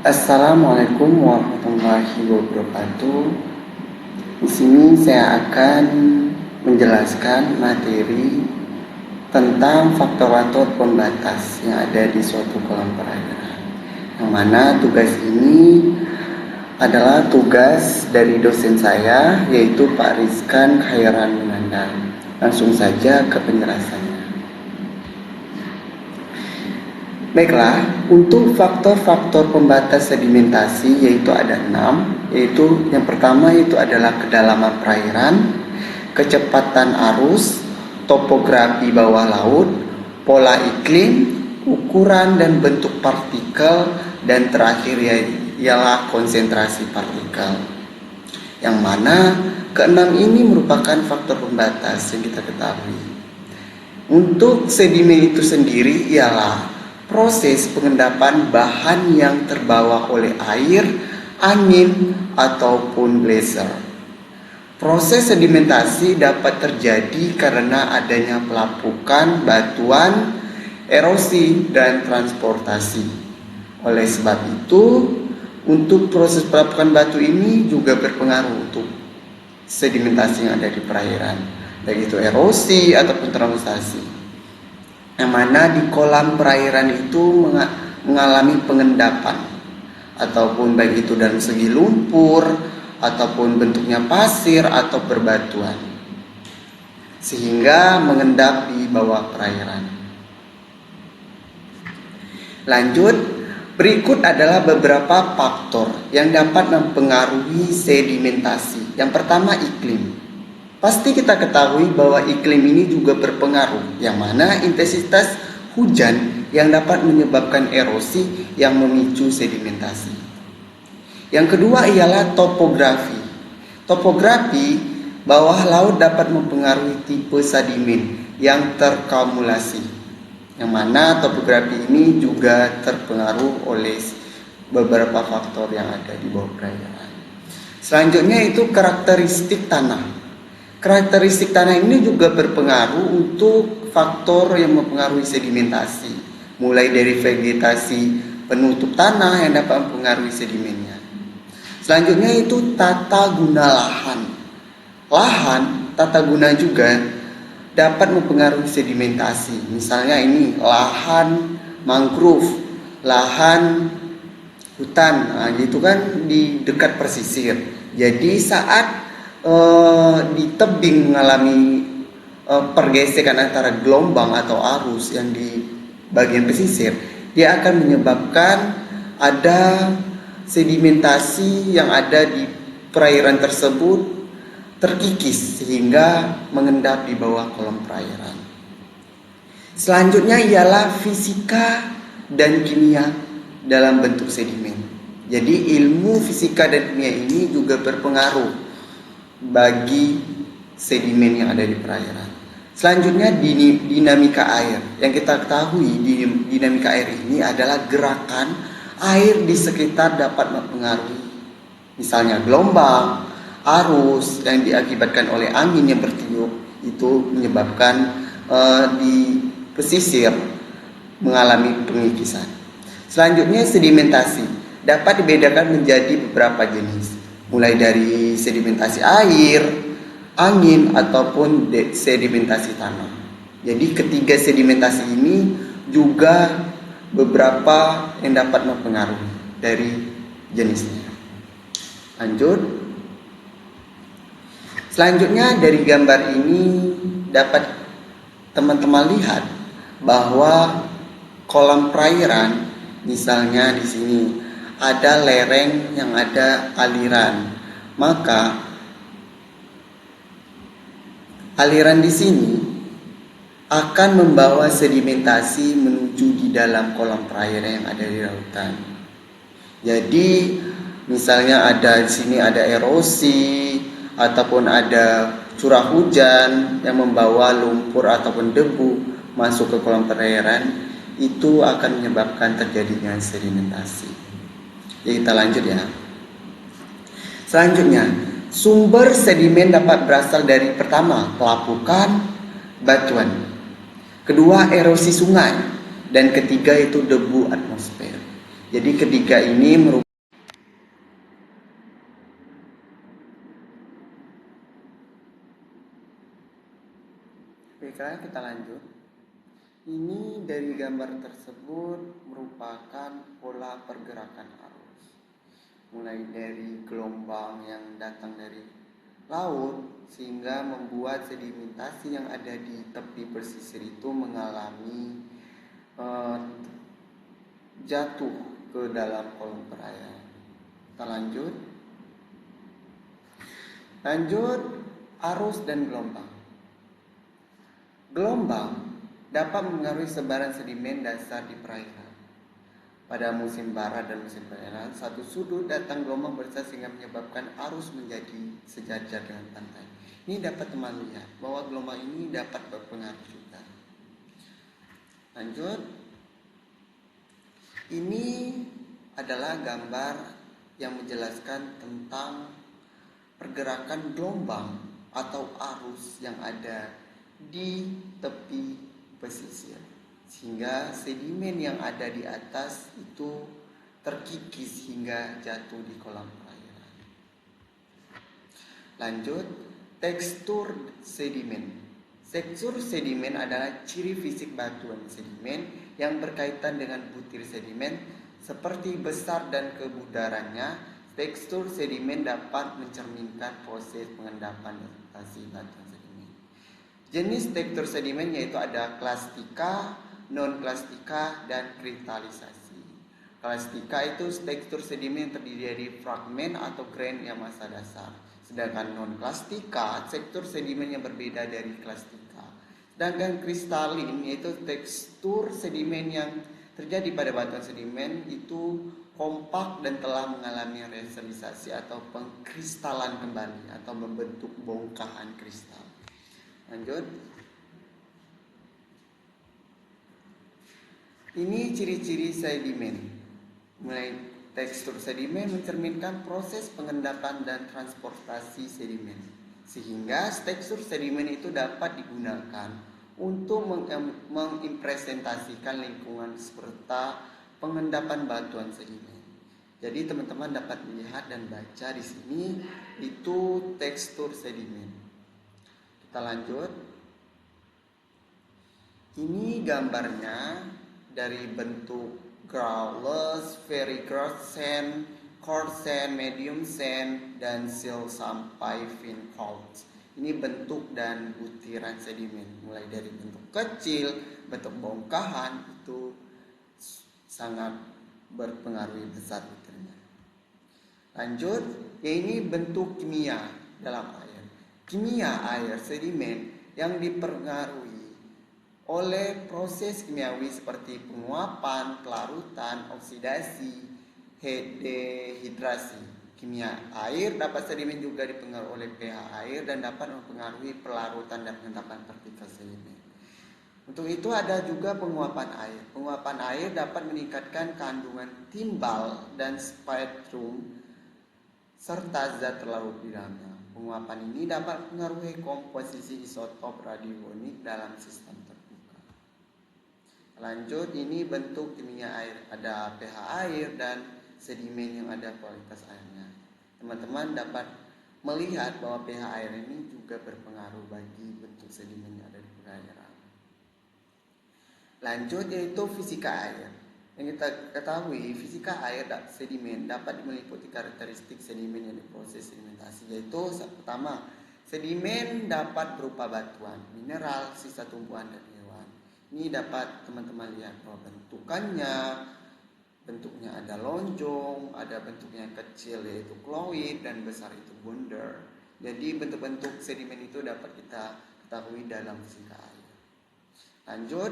Assalamualaikum warahmatullahi wabarakatuh. Di sini saya akan menjelaskan materi tentang faktor-faktor pembatas yang ada di suatu kolam perairan. Yang mana tugas ini adalah tugas dari dosen saya, yaitu Pak Rizkan Khairan Munandar. Langsung saja ke penjelasannya. Baiklah, untuk faktor-faktor pembatas sedimentasi yaitu ada 6, yaitu yang pertama itu adalah kedalaman perairan, kecepatan arus, topografi bawah laut, pola iklim, ukuran dan bentuk partikel, dan terakhir ialah konsentrasi partikel. Yang mana keenam ini merupakan faktor pembatas yang kita ketahui. Untuk sedimen itu sendiri ialah proses pengendapan bahan yang terbawa oleh air, angin, ataupun blazer. Proses sedimentasi dapat terjadi karena adanya pelapukan, batuan, erosi, dan transportasi. Oleh sebab itu, untuk proses pelapukan batu ini juga berpengaruh untuk sedimentasi yang ada di perairan, baik itu erosi ataupun transportasi. Yang mana di kolam perairan itu mengalami pengendapan, ataupun baik itu dalam segi lumpur, ataupun bentuknya pasir atau berbatuan, sehingga mengendap di bawah perairan. Lanjut, berikut adalah beberapa faktor yang dapat mempengaruhi sedimentasi. Yang pertama, iklim. Pasti kita ketahui bahwa iklim ini juga berpengaruh, yang mana intensitas hujan yang dapat menyebabkan erosi yang memicu sedimentasi. Yang kedua ialah topografi. Topografi bawah laut dapat mempengaruhi tipe sedimen yang terkumulasi, yang mana topografi ini juga terpengaruh oleh beberapa faktor yang ada di bawah perairan. Selanjutnya itu karakteristik tanah. Karakteristik tanah ini juga berpengaruh untuk faktor yang mempengaruhi sedimentasi, mulai dari vegetasi penutup tanah yang dapat mempengaruhi sedimennya. Selanjutnya itu tata guna lahan. Lahan, tata guna juga dapat mempengaruhi sedimentasi. Misalnya ini lahan mangrove, lahan hutan, itu kan di dekat pesisir. Jadi saat di tebing mengalami pergesekan antara gelombang atau arus yang di bagian pesisir, dia akan menyebabkan ada sedimentasi yang ada di perairan tersebut terkikis sehingga mengendap di bawah kolom perairan. Selanjutnya ialah fisika dan kimia dalam bentuk sedimen. Jadi ilmu fisika dan kimia ini juga berpengaruh bagi sedimen yang ada di perairan. Selanjutnya dinamika air. Yang kita ketahui dinamika air ini adalah gerakan air di sekitar dapat mempengaruhi misalnya gelombang, arus yang diakibatkan oleh angin yang bertiup, itu menyebabkan di pesisir mengalami pengikisan. Selanjutnya sedimentasi dapat dibedakan menjadi beberapa jenis, mulai dari sedimentasi air, angin, ataupun sedimentasi tanah. Jadi ketiga sedimentasi ini juga beberapa yang dapat mempengaruhi dari jenisnya. Lanjut. Selanjutnya dari gambar ini dapat teman-teman lihat bahwa kolam perairan, misalnya di sini ada lereng yang ada aliran, maka aliran di sini akan membawa sedimentasi menuju di dalam kolam perairan yang ada di lautan. Jadi misalnya ada di sini ada erosi ataupun ada curah hujan yang membawa lumpur ataupun debu masuk ke kolam perairan, itu akan menyebabkan terjadinya sedimentasi. Jadi kita lanjut ya. Selanjutnya, sumber sedimen dapat berasal dari pertama, pelapukan, batuan. Kedua, erosi sungai. Dan ketiga itu debu atmosfer. Jadi ketiga ini merupakan. Sekarang kita lanjut. Ini dari gambar tersebut merupakan pola pergerakan arus. Mulai dari gelombang yang datang dari laut sehingga membuat sedimentasi yang ada di tepi pesisir itu mengalami jatuh ke dalam kolom perairan. Kita lanjut. Lanjut arus dan gelombang. Gelombang dapat mempengaruhi sebaran sedimen dasar di perairan. Pada musim barat dan musim perairan, satu sudut datang gelombang besar sehingga menyebabkan arus menjadi sejajar dengan pantai. Ini dapat teman lihat bahwa gelombang ini dapat berpengaruh juga. Lanjut. Ini adalah gambar yang menjelaskan tentang pergerakan gelombang atau arus yang ada di tepi pesisir, sehingga sedimen yang ada di atas itu terkikis hingga jatuh di kolam perairan. Lanjut, tekstur sedimen. Tekstur sedimen adalah ciri fisik batuan sedimen yang berkaitan dengan butir sedimen seperti besar dan kebudarannya. Tekstur sedimen dapat mencerminkan proses pengendapan dan rotasi batuan sedimen. Jenis tekstur sedimen yaitu ada klastika, non-klastika, dan kristalisasi. Klastika itu tekstur sedimen yang terdiri dari fragmen atau grain yang massa dasar. Sedangkan non-klastika, tekstur sedimen yang berbeda dari klastika. Sedangkan kristalin yaitu tekstur sedimen yang terjadi pada batuan sedimen itu kompak dan telah mengalami resolinisasi atau pengkristalan kembali atau membentuk bongkahan kristal. Lanjut. Ini ciri-ciri sedimen. Mulai tekstur sedimen mencerminkan proses pengendapan dan transportasi sedimen, sehingga tekstur sedimen itu dapat digunakan untuk mengimpresentasikan lingkungan serta pengendapan batuan sedimen. Jadi teman-teman dapat melihat dan baca di sini itu tekstur sedimen. Kita lanjut. Ini gambarnya dari bentuk growlers, very gross sand, coarse sand, medium sand, dan silt sampai fine faults. Ini bentuk dan butiran sedimen, mulai dari bentuk kecil, bentuk bongkahan itu sangat berpengaruh besar butirnya. Lanjut, ini bentuk kimia dalam air. Kimia air sedimen yang dipengaruhi oleh proses kimiawi seperti penguapan, pelarutan, oksidasi, dehidrasi. Kimia air dapat sedimen juga dipengaruhi oleh pH air dan dapat mempengaruhi pelarutan dan pengendapan partikel sedimen. Untuk itu ada juga penguapan air. Penguapan air dapat meningkatkan kandungan timbal dan spektrum serta zat terlarut di dalamnya. Penguapan ini dapat mempengaruhi komposisi isotop radionik dalam sistem terbuka. Lanjut, ini bentuk kimia air. Ada pH air dan sedimen yang ada kualitas airnya. Teman-teman dapat melihat bahwa pH air ini juga berpengaruh bagi bentuk sedimen yang ada di perairan. Lanjut, yaitu fisika air. Yang kita ketahui, fisika air dan sedimen dapat meliputi karakteristik sedimen yang diproses sedimentasi, yaitu pertama, sedimen dapat berupa batuan, mineral, sisa tumbuhan dan hewan. Ini dapat teman-teman lihat bahwa bentuknya ada lonjong, ada bentuknya kecil yaitu kloid dan besar itu bundar. Jadi bentuk-bentuk sedimen itu dapat kita ketahui dalam fisika air. Lanjut,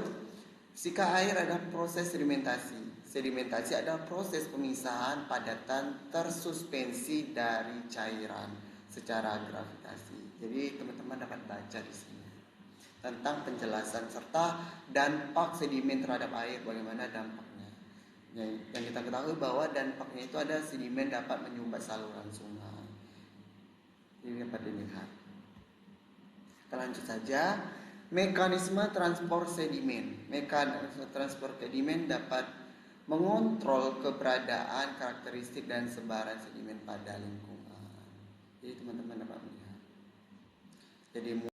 fisika air adalah proses sedimentasi. Sedimentasi adalah proses pemisahan padatan tersuspensi dari cairan secara gravitasi. Jadi teman-teman dapat baca di sini tentang penjelasan serta dampak sedimen terhadap air, bagaimana dampaknya. Yang kita ketahui bahwa dampaknya itu ada sedimen dapat menyumbat saluran sungai. Ini dapat dilihat. Kita lanjut saja. Mekanisme transport sedimen. Mekanisme transport sedimen dapat mengontrol keberadaan, karakteristik dan sebaran sedimen pada lingkungan. Jadi teman-teman dapat melihat. Jadi